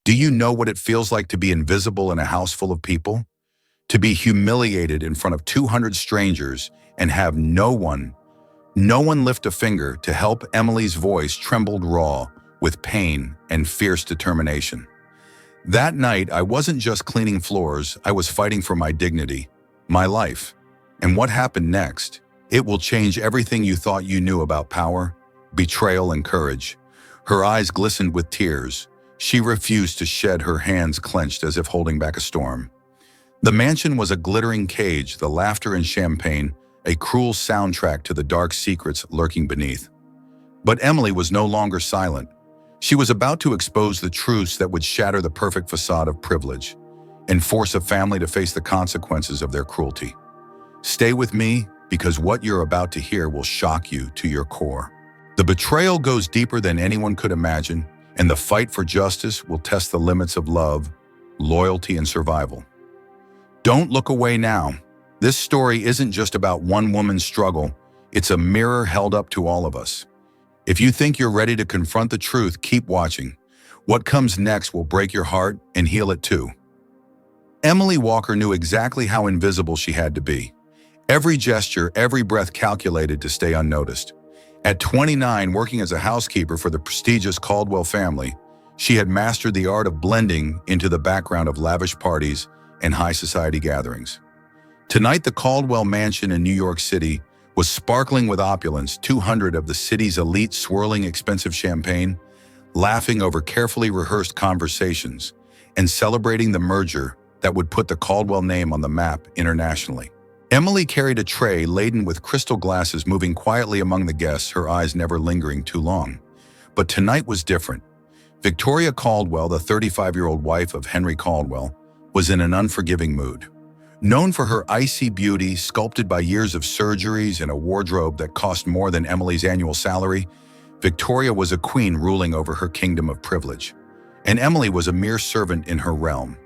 Do you know what it feels like to be invisible in a house full of people? To be humiliated in front of 200 strangers and have no one lift a finger to help? Emily's voice trembled raw with pain and fierce determination. That night, I wasn't just cleaning floors, I was fighting for my dignity, my life. And what happened next? It will change everything you thought you knew about power, betrayal, and courage. Her eyes glistened with tears. She refused to shed, her hands clenched as if holding back a storm. The mansion was a glittering cage, the laughter and champagne, a cruel soundtrack to the dark secrets lurking beneath. But Emily was no longer silent. She was about to expose the truths that would shatter the perfect facade of privilege and force a family to face the consequences of their cruelty. Stay with me, because what you're about to hear will shock you to your core. The betrayal goes deeper than anyone could imagine, and the fight for justice will test the limits of love, loyalty, and survival. Don't look away now. This story isn't just about one woman's struggle, it's a mirror held up to all of us. If you think you're ready to confront the truth, keep watching. What comes next will break your heart and heal it too. Emily Walker knew exactly how invisible she had to be. Every gesture, every breath calculated to stay unnoticed. At 29, working as a housekeeper for the prestigious Caldwell family, she had mastered the art of blending into the background of lavish parties and high society gatherings. Tonight, the Caldwell mansion in New York City was sparkling with opulence, 200 of the city's elite swirling expensive champagne, laughing over carefully rehearsed conversations, and celebrating the merger that would put the Caldwell name on the map internationally. Emily carried a tray laden with crystal glasses, moving quietly among the guests, her eyes never lingering too long. But tonight was different. Victoria Caldwell, the 35-year-old wife of Henry Caldwell, was in an unforgiving mood. Known for her icy beauty, sculpted by years of surgeries and a wardrobe that cost more than Emily's annual salary, Victoria was a queen ruling over her kingdom of privilege. And Emily was a mere servant in her realm.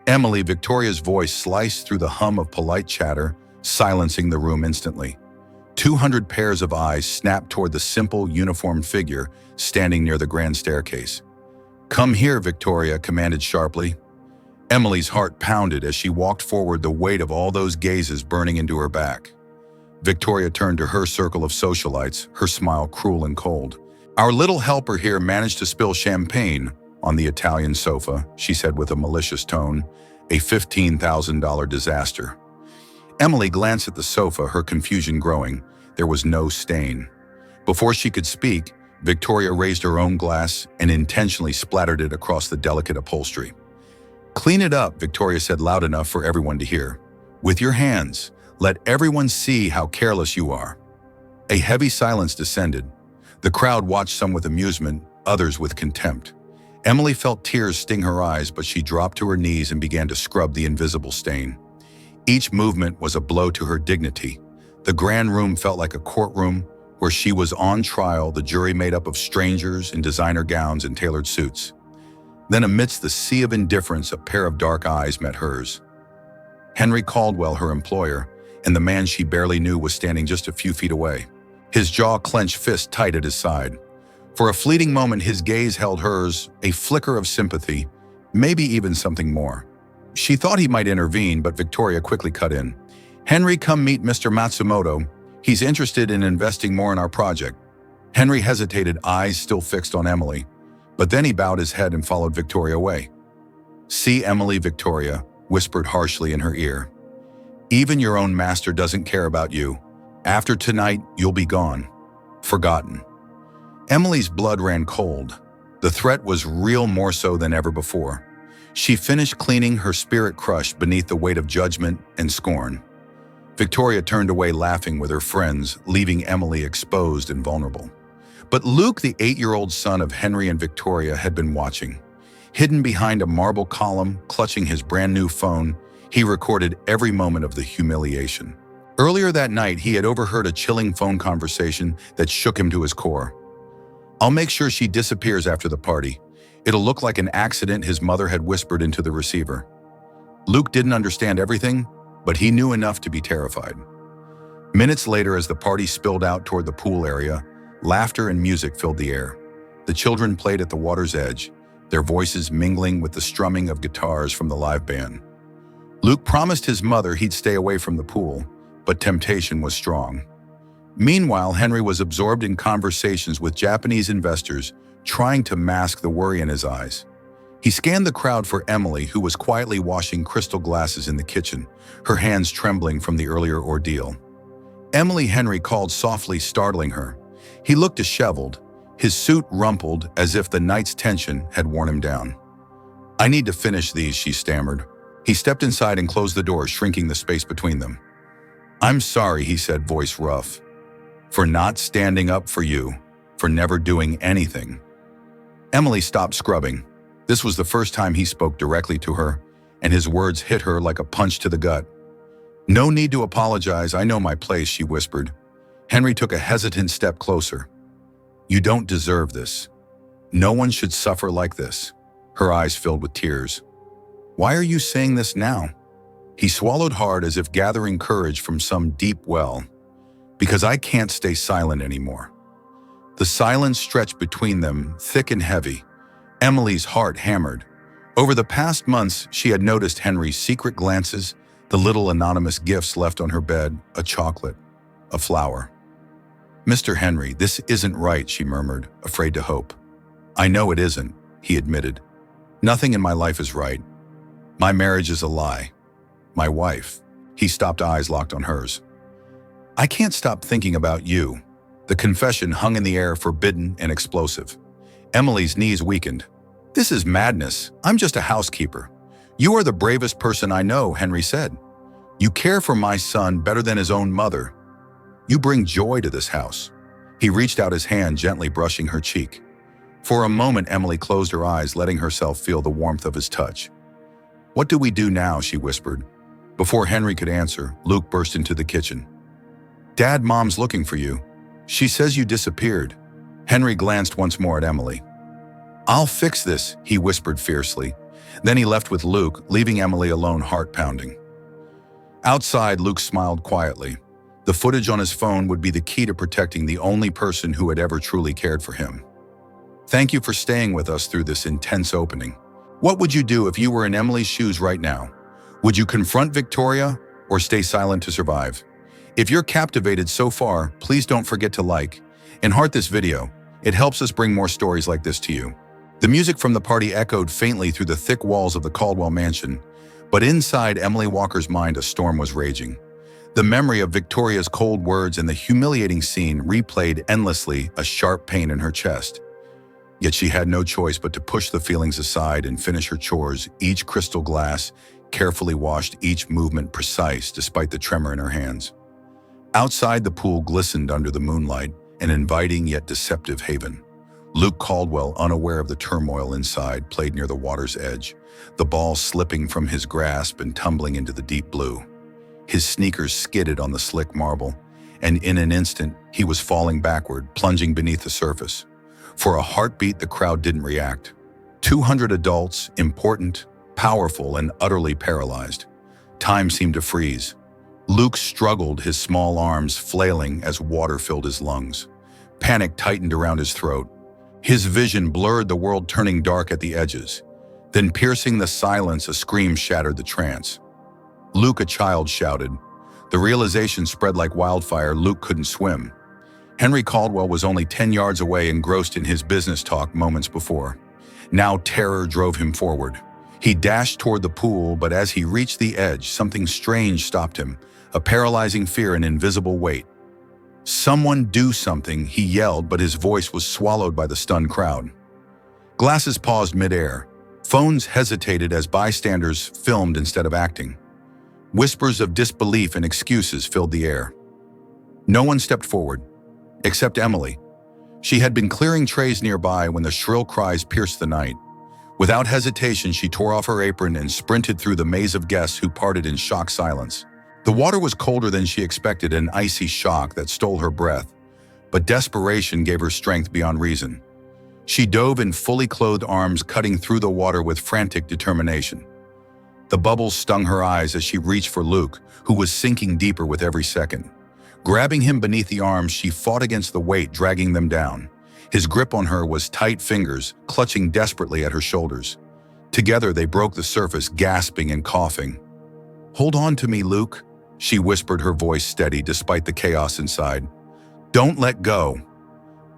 Emily, Victoria's voice sliced through the hum of polite chatter, silencing the room instantly. 200 pairs of eyes snapped toward the simple, uniformed figure standing near the grand staircase. "Come here," Victoria commanded sharply. Emily's heart pounded as she walked forward, the weight of all those gazes burning into her back. Victoria turned to her circle of socialites, her smile cruel and cold. "Our little helper here managed to spill champagne on the Italian sofa," she said with a malicious tone, "a $15,000 disaster." Emily glanced at the sofa, her confusion growing. There was no stain. Before she could speak, Victoria raised her own glass and intentionally splattered it across the delicate upholstery. "Clean it up," Victoria said loud enough for everyone to hear. "With your hands. Let everyone see how careless you are." A heavy silence descended. The crowd watched, some with amusement, others with contempt. Emily felt tears sting her eyes, but she dropped to her knees and began to scrub the invisible stain. Each movement was a blow to her dignity. The grand room felt like a courtroom where she was on trial, the jury made up of strangers in designer gowns and tailored suits. Then amidst the sea of indifference, a pair of dark eyes met hers. Henry Caldwell, her employer, and the man she barely knew, was standing just a few feet away, his jaw clenched, fist tight at his side. For a fleeting moment, his gaze held hers, a flicker of sympathy, maybe even something more. She thought he might intervene, but Victoria quickly cut in. "Henry, come meet Mr. Matsumoto. He's interested in investing more in our project." Henry hesitated, eyes still fixed on Emily, but then he bowed his head and followed Victoria away. "See, Emily," Victoria whispered harshly in her ear. "Even your own master doesn't care about you. After tonight, you'll be gone. Forgotten." Emily's blood ran cold. The threat was real, more so than ever before. She finished cleaning, her spirit crushed beneath the weight of judgment and scorn. Victoria turned away, laughing with her friends, leaving Emily exposed and vulnerable. But Luke, the 8-year-old son of Henry and Victoria, had been watching. Hidden behind a marble column, clutching his brand new phone, he recorded every moment of the humiliation. Earlier that night, he had overheard a chilling phone conversation that shook him to his core. "I'll make sure she disappears after the party. It'll look like an accident," his mother had whispered into the receiver. Luke didn't understand everything, but he knew enough to be terrified. Minutes later, as the party spilled out toward the pool area, laughter and music filled the air. The children played at the water's edge, their voices mingling with the strumming of guitars from the live band. Luke promised his mother he'd stay away from the pool, but temptation was strong. Meanwhile, Henry was absorbed in conversations with Japanese investors, trying to mask the worry in his eyes. He scanned the crowd for Emily, who was quietly washing crystal glasses in the kitchen, her hands trembling from the earlier ordeal. Emily, Henry called softly, startling her. He looked disheveled, his suit rumpled as if the night's tension had worn him down. "I need to finish these," she stammered. He stepped inside and closed the door, shrinking the space between them. "I'm sorry," he said, voice rough, "for not standing up for you, for never doing anything." Emily stopped scrubbing. This was the first time he spoke directly to her, and his words hit her like a punch to the gut. "No need to apologize, I know my place," she whispered. Henry took a hesitant step closer. "You don't deserve this. No one should suffer like this." Her eyes filled with tears. "Why are you saying this now?" He swallowed hard, as if gathering courage from some deep well. "Because I can't stay silent anymore." The silence stretched between them, thick and heavy. Emily's heart hammered. Over the past months, she had noticed Henry's secret glances, the little anonymous gifts left on her bed, a chocolate, a flower. "Mr. Henry, this isn't right," she murmured, afraid to hope. "I know it isn't," he admitted. "Nothing in my life is right. My marriage is a lie. My wife." He stopped, eyes locked on hers. "I can't stop thinking about you." The confession hung in the air, forbidden and explosive. Emily's knees weakened. "This is madness. I'm just a housekeeper." "You are the bravest person I know," Henry said. "You care for my son better than his own mother. You bring joy to this house." He reached out his hand, gently brushing her cheek. For a moment, Emily closed her eyes, letting herself feel the warmth of his touch. "What do we do now?" she whispered. Before Henry could answer, Luke burst into the kitchen. "Dad, Mom's looking for you. She says you disappeared." Henry glanced once more at Emily. "I'll fix this," he whispered fiercely. Then he left with Luke, leaving Emily alone, heart pounding. Outside, Luke smiled quietly. The footage on his phone would be the key to protecting the only person who had ever truly cared for him. "Thank you for staying with us through this intense opening. What would you do if you were in Emily's shoes right now? Would you confront Victoria or stay silent to survive? If you're captivated so far, please don't forget to like and heart this video. It helps us bring more stories like this to you." The music from the party echoed faintly through the thick walls of the Caldwell mansion, but inside Emily Walker's mind a storm was raging. The memory of Victoria's cold words and the humiliating scene replayed endlessly, a sharp pain in her chest. Yet she had no choice but to push the feelings aside and finish her chores, each crystal glass carefully washed, each movement precise despite the tremor in her hands. Outside, the pool glistened under the moonlight, an inviting yet deceptive haven. Luke Caldwell, unaware of the turmoil inside, played near the water's edge, the ball slipping from his grasp and tumbling into the deep blue. His sneakers skidded on the slick marble, and in an instant, he was falling backward, plunging beneath the surface. For a heartbeat, the crowd didn't react. 200 adults, important, powerful, and utterly paralyzed. Time seemed to freeze. Luke struggled, his small arms flailing as water filled his lungs. Panic tightened around his throat. His vision blurred, the world turning dark at the edges. Then, piercing the silence, a scream shattered the trance. "Luke," a child shouted. The realization spread like wildfire. Luke couldn't swim. Henry Caldwell was only 10 yards away, engrossed in his business talk moments before. Now terror drove him forward. He dashed toward the pool, but as he reached the edge, something strange stopped him, a paralyzing fear, an invisible weight. "Someone do something," he yelled, but his voice was swallowed by the stunned crowd. Glasses paused midair. Phones hesitated as bystanders filmed instead of acting. Whispers of disbelief and excuses filled the air. No one stepped forward, except Emily. She had been clearing trays nearby when the shrill cries pierced the night. Without hesitation, she tore off her apron and sprinted through the maze of guests who parted in shocked silence. The water was colder than she expected, an icy shock that stole her breath, but desperation gave her strength beyond reason. She dove in fully clothed arms, cutting through the water with frantic determination. The bubbles stung her eyes as she reached for Luke, who was sinking deeper with every second. Grabbing him beneath the arms, she fought against the weight, dragging them down. His grip on her was tight fingers, clutching desperately at her shoulders. Together, they broke the surface, gasping and coughing. "Hold on to me, Luke," she whispered, her voice steady despite the chaos inside. "Don't let go."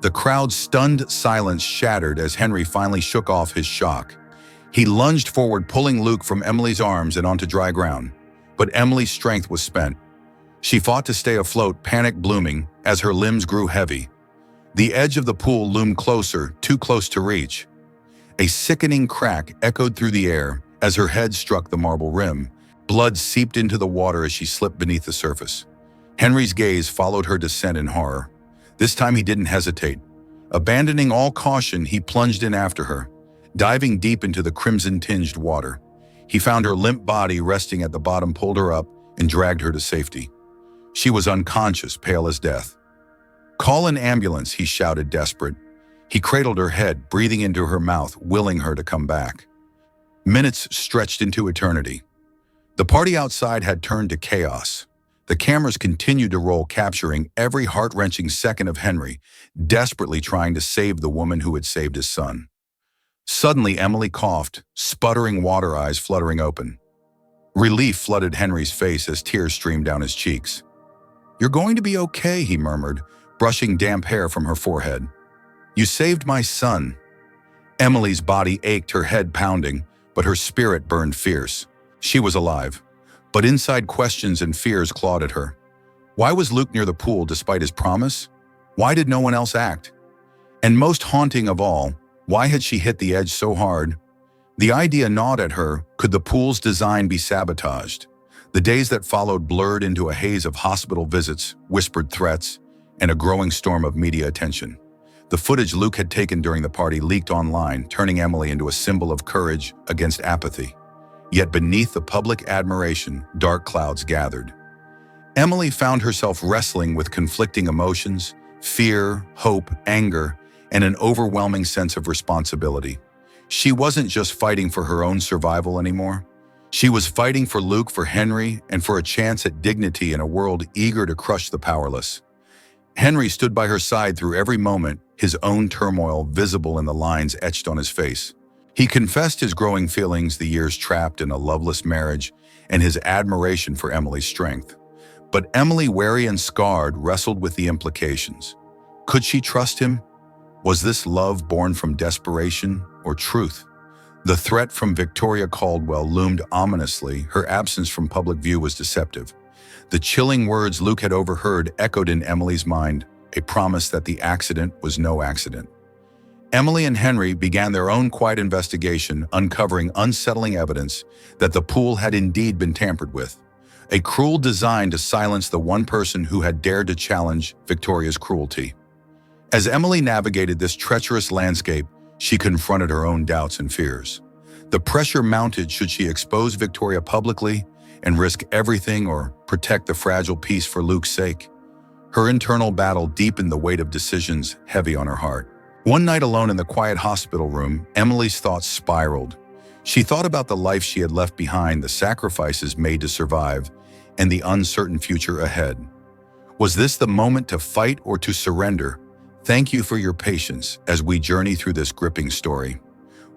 The crowd's stunned silence shattered as Henry finally shook off his shock. He lunged forward, pulling Luke from Emily's arms and onto dry ground. But Emily's strength was spent. She fought to stay afloat, panic blooming, as her limbs grew heavy. The edge of the pool loomed closer, too close to reach. A sickening crack echoed through the air as her head struck the marble rim. Blood seeped into the water as she slipped beneath the surface. Henry's gaze followed her descent in horror. This time he didn't hesitate. Abandoning all caution, he plunged in after her, diving deep into the crimson-tinged water. He found her limp body resting at the bottom, pulled her up, and dragged her to safety. She was unconscious, pale as death. "Call an ambulance," he shouted, desperate. He cradled her head, breathing into her mouth, willing her to come back. Minutes stretched into eternity. The party outside had turned to chaos. The cameras continued to roll, capturing every heart-wrenching second of Henry, desperately trying to save the woman who had saved his son. Suddenly, Emily coughed, sputtering water eyes fluttering open. Relief flooded Henry's face as tears streamed down his cheeks. "You're going to be okay," he murmured, brushing damp hair from her forehead. "You saved my son." Emily's body ached, her head pounding, but her spirit burned fierce. She was alive, but inside questions and fears clawed at her. Why was Luke near the pool despite his promise? Why did no one else act? And most haunting of all, why had she hit the edge so hard? The idea gnawed at her: could the pool's design be sabotaged? The days that followed blurred into a haze of hospital visits, whispered threats, and a growing storm of media attention. The footage Luke had taken during the party leaked online, turning Emily into a symbol of courage against apathy. Yet beneath the public admiration, dark clouds gathered. Emily found herself wrestling with conflicting emotions: fear, hope, anger, and an overwhelming sense of responsibility. She wasn't just fighting for her own survival anymore. She was fighting for Luke, for Henry, and for a chance at dignity in a world eager to crush the powerless. Henry stood by her side through every moment, his own turmoil visible in the lines etched on his face. He confessed his growing feelings, the years trapped in a loveless marriage, and his admiration for Emily's strength. But Emily, wary and scarred, wrestled with the implications. Could she trust him? Was this love born from desperation or truth? The threat from Victoria Caldwell loomed ominously. Her absence from public view was deceptive. The chilling words Luke had overheard echoed in Emily's mind, a promise that the accident was no accident. Emily and Henry began their own quiet investigation, uncovering unsettling evidence that the pool had indeed been tampered with. A cruel design to silence the one person who had dared to challenge Victoria's cruelty. As Emily navigated this treacherous landscape, she confronted her own doubts and fears. The pressure mounted: should she expose Victoria publicly and risk everything, or protect the fragile peace for Luke's sake? Her internal battle deepened, the weight of decisions heavy on her heart. One night alone in the quiet hospital room, Emily's thoughts spiraled. She thought about the life she had left behind, the sacrifices made to survive, and the uncertain future ahead. Was this the moment to fight or to surrender? Thank you for your patience as we journey through this gripping story.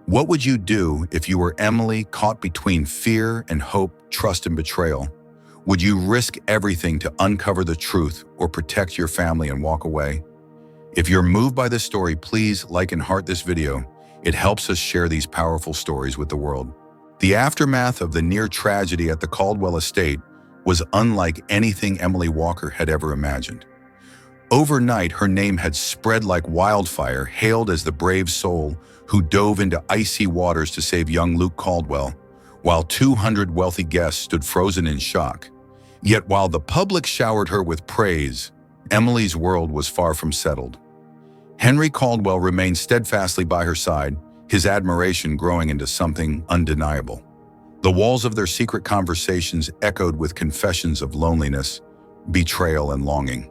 What would you do if you were Emily, caught between fear and hope, trust and betrayal? Would you risk everything to uncover the truth, or protect your family and walk away? If you're moved by this story, please like and heart this video. It helps us share these powerful stories with the world. The aftermath of the near tragedy at the Caldwell estate was unlike anything Emily Walker had ever imagined. Overnight, her name had spread like wildfire, hailed as the brave soul who dove into icy waters to save young Luke Caldwell, while 200 wealthy guests stood frozen in shock. Yet while the public showered her with praise, Emily's world was far from settled. Henry Caldwell remained steadfastly by her side, his admiration growing into something undeniable. The walls of their secret conversations echoed with confessions of loneliness, betrayal, and longing.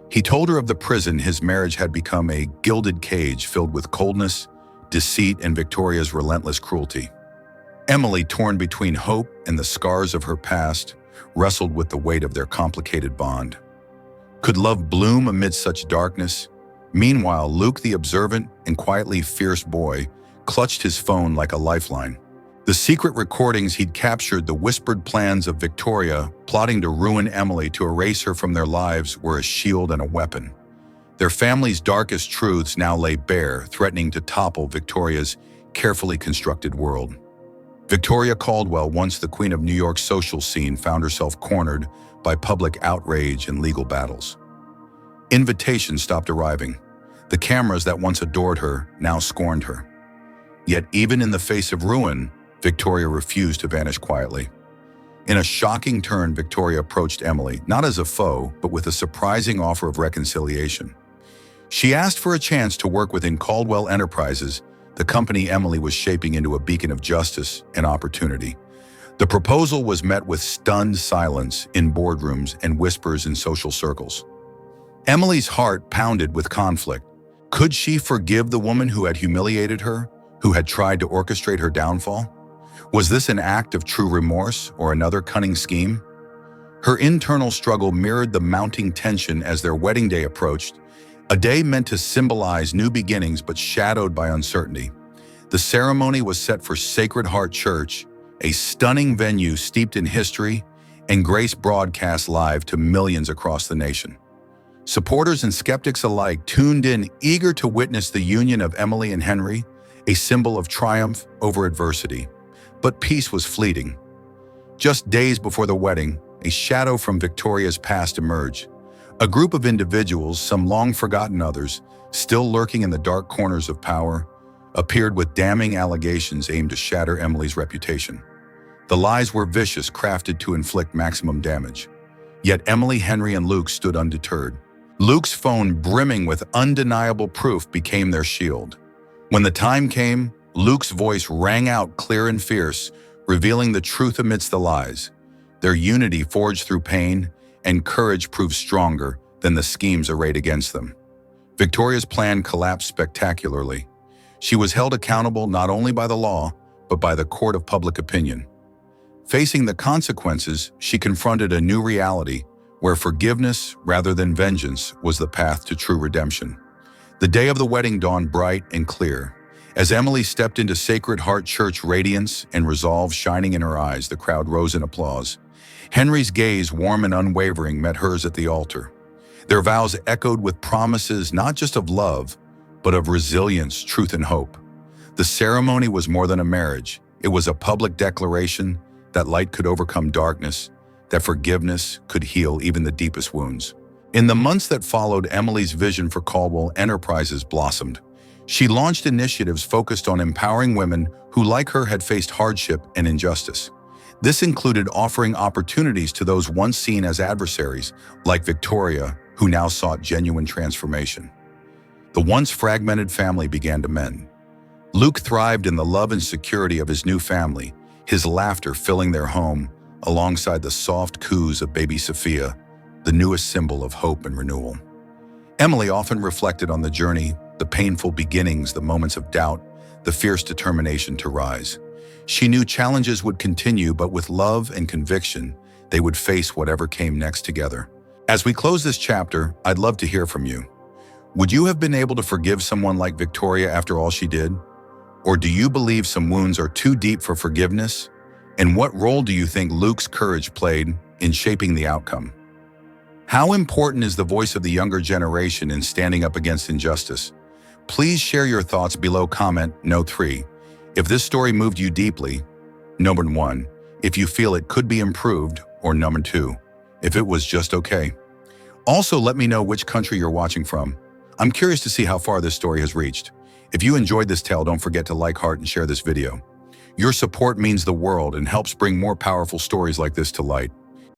He told her of the prison his marriage had become, a gilded cage filled with coldness, deceit, and Victoria's relentless cruelty. Emily, torn between hope and the scars of her past, wrestled with the weight of their complicated bond. Could love bloom amid such darkness? Meanwhile, Luke, the observant and quietly fierce boy, clutched his phone like a lifeline. The secret recordings he'd captured, the whispered plans of Victoria, plotting to ruin Emily, to erase her from their lives, were a shield and a weapon. Their family's darkest truths now lay bare, threatening to topple Victoria's carefully constructed world. Victoria Caldwell, once the queen of New York's social scene, found herself cornered by public outrage and legal battles. Invitations stopped arriving. The cameras that once adored her now scorned her. Yet even in the face of ruin, Victoria refused to vanish quietly. In a shocking turn, Victoria approached Emily, not as a foe, but with a surprising offer of reconciliation. She asked for a chance to work within Caldwell Enterprises, the company Emily was shaping into a beacon of justice and opportunity. The proposal was met with stunned silence in boardrooms and whispers in social circles. Emily's heart pounded with conflict. Could she forgive the woman who had humiliated her, who had tried to orchestrate her downfall? Was this an act of true remorse or another cunning scheme? Her internal struggle mirrored the mounting tension as their wedding day approached, a day meant to symbolize new beginnings but shadowed by uncertainty. The ceremony was set for Sacred Heart Church, a stunning venue steeped in history and grace, broadcast live to millions across the nation. Supporters and skeptics alike tuned in, eager to witness the union of Emily and Henry, a symbol of triumph over adversity. But peace was fleeting. Just days before the wedding, a shadow from Victoria's past emerged. A group of individuals, some long forgotten, others still lurking in the dark corners of power, appeared with damning allegations aimed to shatter Emily's reputation. The lies were vicious, crafted to inflict maximum damage. Yet Emily, Henry, and Luke stood undeterred. Luke's phone, brimming with undeniable proof, became their shield. When the time came, Luke's voice rang out clear and fierce, revealing the truth amidst the lies. Their unity forged through pain, and courage proved stronger than the schemes arrayed against them. Victoria's plan collapsed spectacularly. She was held accountable not only by the law, but by the court of public opinion. Facing the consequences, she confronted a new reality where forgiveness rather than vengeance was the path to true redemption. The day of the wedding dawned bright and clear. As Emily stepped into Sacred Heart Church, radiance and resolve shining in her eyes, the crowd rose in applause. Henry's gaze, warm and unwavering, met hers at the altar. Their vows echoed with promises not just of love, but of resilience, truth, and hope. The ceremony was more than a marriage. It was a public declaration that light could overcome darkness, that forgiveness could heal even the deepest wounds. In the months that followed, Emily's vision for Caldwell Enterprises blossomed. She launched initiatives focused on empowering women who, like her, had faced hardship and injustice. This included offering opportunities to those once seen as adversaries, like Victoria, who now sought genuine transformation. The once fragmented family began to mend. Luke thrived in the love and security of his new family, his laughter filling their home, alongside the soft coos of baby Sophia, the newest symbol of hope and renewal. Emily often reflected on the journey, the painful beginnings, the moments of doubt, the fierce determination to rise. She knew challenges would continue, but with love and conviction, they would face whatever came next together. As we close this chapter, I'd love to hear from you. Would you have been able to forgive someone like Victoria after all she did? Or do you believe some wounds are too deep for forgiveness? And what role do you think Luke's courage played in shaping the outcome? How important is the voice of the younger generation in standing up against injustice? Please share your thoughts below. Comment Note 3. If this story moved you deeply, Number 1. If you feel it could be improved, or Number 2. If it was just okay. Also, let me know which country you're watching from. I'm curious to see how far this story has reached. If you enjoyed this tale, don't forget to like, heart, and share this video. Your support means the world and helps bring more powerful stories like this to light.